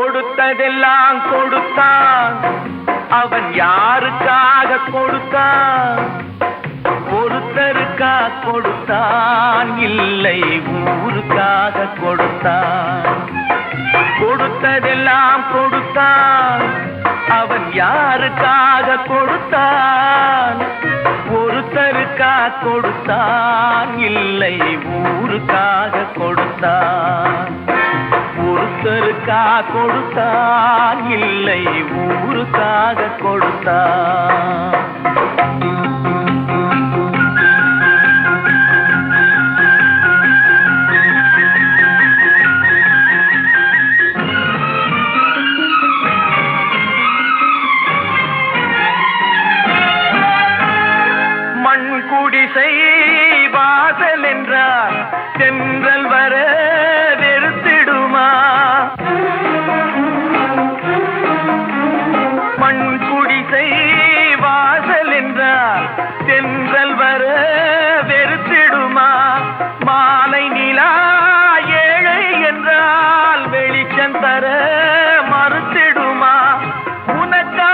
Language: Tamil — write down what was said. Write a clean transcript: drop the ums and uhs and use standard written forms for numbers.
கொடுத்ததெல்லாம் கொடுத்தான், அவன் யாருக்காக கொடுத்தான்? ஒருத்தருக்கா கொடுத்தான், இல்லை ஊருக்காக கொடுத்தான். கொடுத்ததெல்லாம் கொடுத்தான், அவன் யாருக்காக கொடுத்தான்? ஒருத்தருக்கா கொடுத்தான், இல்லை ஊருக்காக கொடுத்தான். ஒருத்தருக்கா கொடுத்தான், இல்லை ஊருக்காக கொடுத்தான். குடிசை வாசல் என்றார் தென்றல் வர வெறுத்திடுமா? மண் குடிசை